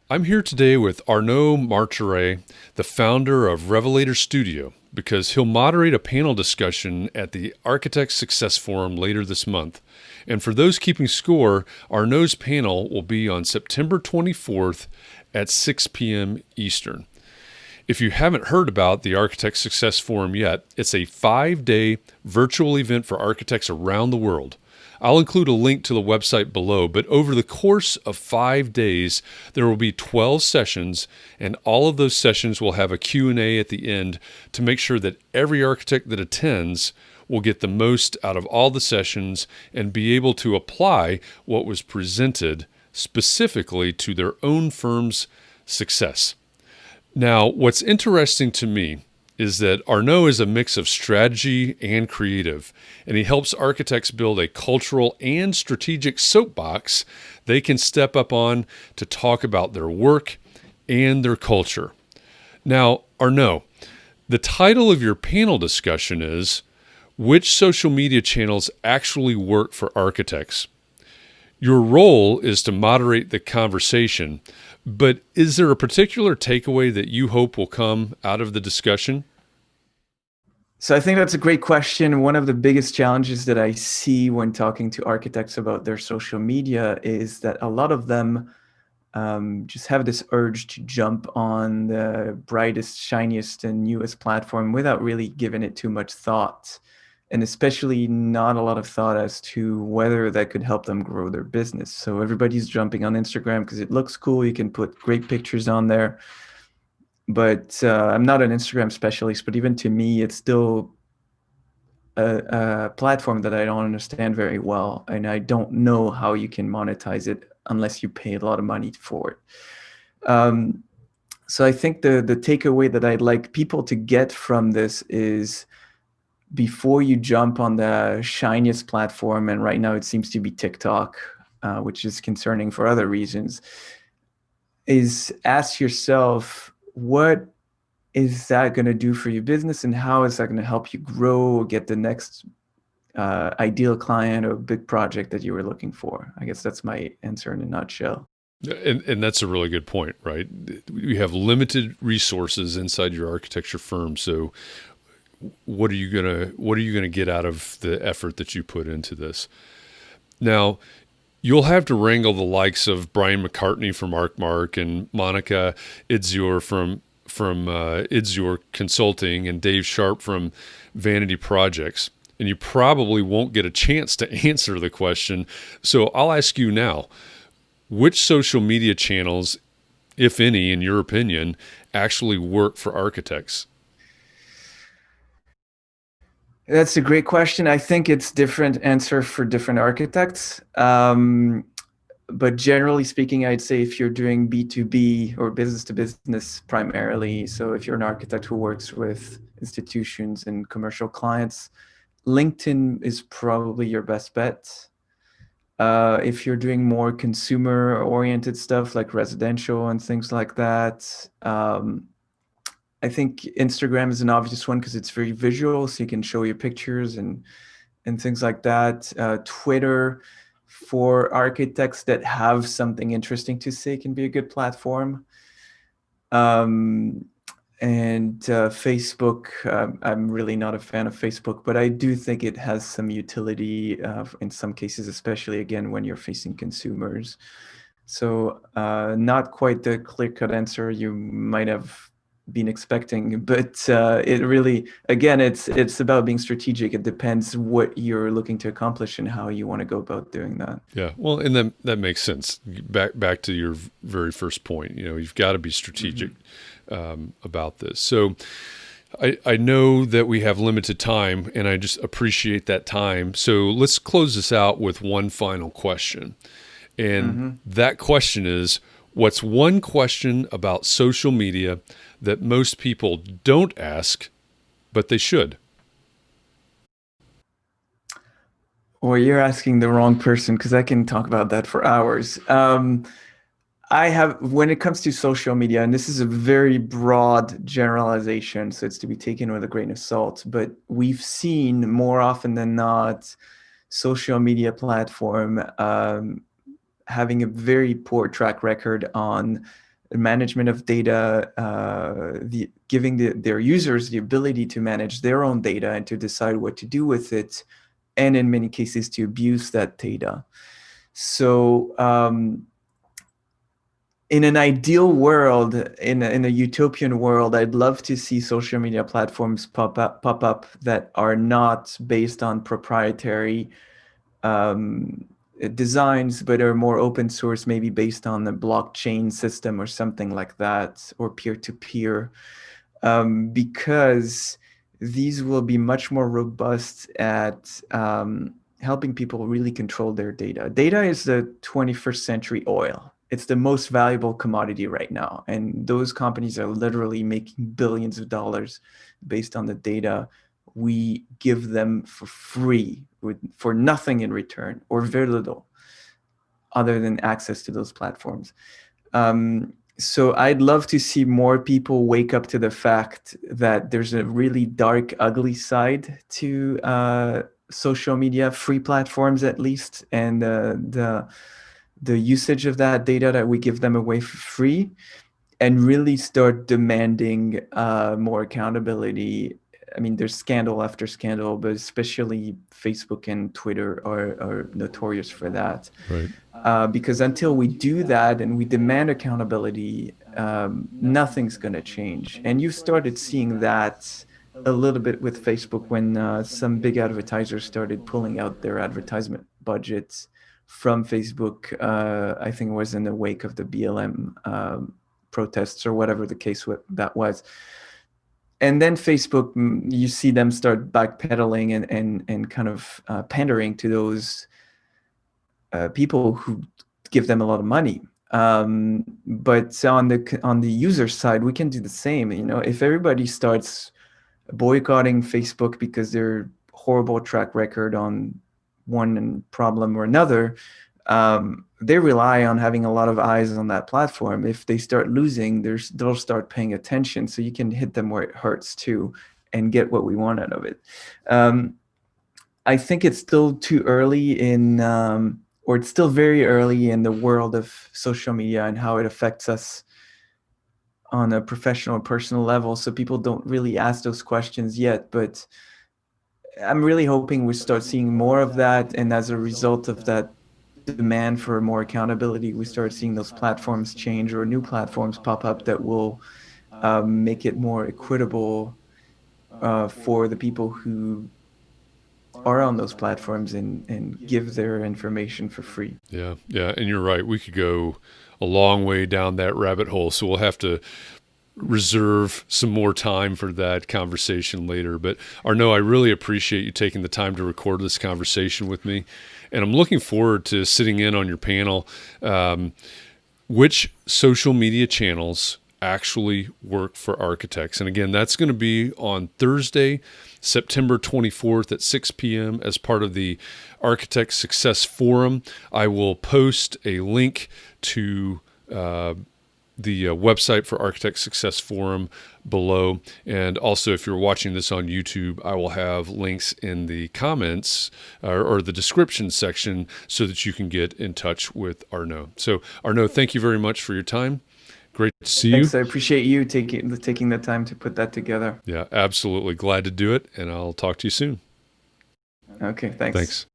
I'm here today with Arnaud Marturay, the founder of Révélateur Studio, because he'll moderate a panel discussion at the Architect Success Forum later this month. And for those keeping score, Arnaud's panel will be on September 24th at 6 p.m. Eastern. If you haven't heard about the Architect Success Forum yet, it's a 5-day virtual event for architects around the world. I'll include a link to the website below, but over the course of 5 days, there will be 12 sessions, and all of those sessions will have a Q&A at the end to make sure that every architect that attends will get the most out of all the sessions and be able to apply what was presented specifically to their own firm's success. Now, what's interesting to me is that Arnaud is a mix of strategy and creative, and he helps architects build a cultural and strategic soapbox they can step up on to talk about their work and their culture. Now, Arnaud, the title of your panel discussion is Which Social Media Channels Actually Work for Architects? Your role is to moderate the conversation, but is there a particular takeaway that you hope will come out of the discussion? So I think that's a great question. One of the biggest challenges that I see when talking to architects about their social media is that a lot of them just have this urge to jump on the brightest, shiniest, and newest platform without really giving it too much thought, and especially not a lot of thought as to whether that could help them grow their business. So everybody's jumping on Instagram because it looks cool. You can put great pictures on there. But I'm not an Instagram specialist, but even to me, it's still a platform that I don't understand very well. And I don't know how you can monetize it unless you pay a lot of money for it. So I think the takeaway that I'd like people to get from this is, before you jump on the shiniest platform, and right now it seems to be TikTok, which is concerning for other reasons, is ask yourself, what is that going to do for your business, and how is that going to help you grow or get the next ideal client or big project that you were looking for? I guess that's my answer in a nutshell. And that's a really good point, right? You have limited resources inside your architecture firm, so what are you gonna get out of the effort that you put into this? Now, you'll have to wrangle the likes of Brian McCartney from ArcMark and Monica Idzior from Idzior Consulting and Dave Sharp from Vanity Projects, and you probably won't get a chance to answer the question. So I'll ask you now: which social media channels, if any, in your opinion, actually work for architects? That's a great question. I think it's different answer for different architects. But generally speaking, I'd say if you're doing B2B or business to business primarily, so if you're an architect who works with institutions and commercial clients, LinkedIn is probably your best bet. If you're doing more consumer oriented stuff like residential and things like that, I think Instagram is an obvious one because it's very visual, so you can show your pictures and things like that. Twitter, for architects that have something interesting to say, can be a good platform. And Facebook, I'm really not a fan of Facebook, but I do think it has some utility in some cases, especially again when you're facing consumers. So not quite the clear-cut answer you might have been expecting, but it really, again, it's about being strategic. It depends what you're looking to accomplish and how you want to go about doing that. Yeah, well, and that makes sense. Back to your very first point. You've got to be strategic about this. So I know that we have limited time, and I just appreciate that time. So let's close this out with one final question, and that question is: what's one question about social media that most people don't ask, but they should? Well, you're asking the wrong person because I can talk about that for hours. When it comes to social media, and this is a very broad generalization, so it's to be taken with a grain of salt, but we've seen more often than not social media platform having a very poor track record on management of data, giving their users the ability to manage their own data and to decide what to do with it, and in many cases to abuse that data. So in an ideal world, in a utopian world, I'd love to see social media platforms pop up that are not based on proprietary designs, but are more open source, maybe based on the blockchain system or something like that, or peer-to-peer, because these will be much more robust at helping people really control their data. Data is the 21st century oil. It's the most valuable commodity right now. And those companies are literally making billions of dollars based on the data we give them for free, for nothing in return, or very little, other than access to those platforms. So I'd love to see more people wake up to the fact that there's a really dark, ugly side to social media, free platforms at least, and the usage of that data that we give them away for free, and really start demanding more accountability. I mean, there's scandal after scandal, but especially Facebook and Twitter are notorious for that. Right. Because until we do that and we demand accountability, nothing's going to change. And you started seeing that a little bit with Facebook when some big advertisers started pulling out their advertisement budgets from Facebook. I think it was in the wake of the BLM protests or whatever the case that was. And then Facebook, you see them start backpedaling and kind of pandering to those people who give them a lot of money. But on the user side, we can do the same. You know, if everybody starts boycotting Facebook because their horrible track record on one problem or another, they rely on having a lot of eyes on that platform. If they start losing, they'll start paying attention. So you can hit them where it hurts too, and get what we want out of it. I think it's still too early or it's still very early in the world of social media and how it affects us on a professional, personal level. So people don't really ask those questions yet, but I'm really hoping we start seeing more of that. And as a result of that demand for more accountability, we start seeing those platforms change or new platforms pop up that will make it more equitable for the people who are on those platforms and give their information for free. Yeah, yeah, and you're right. We could go a long way down that rabbit hole, so we'll have to reserve some more time for that conversation later. But Arnaud, I really appreciate you taking the time to record this conversation with me, and I'm looking forward to sitting in on your panel. Which social media channels actually work for architects? And again, that's going to be on Thursday, September 24th at 6 p.m. as part of the Architect Success Forum. I will post a link to the website for Architect Success Forum below. And also, if you're watching this on YouTube, I will have links in the comments or the description section so that you can get in touch with Arnaud. So, Arnaud, thank you very much for your time. Great to see you. Thanks. I appreciate you taking the time to put that together. Yeah, absolutely. Glad to do it. And I'll talk to you soon. Okay, thanks. Thanks.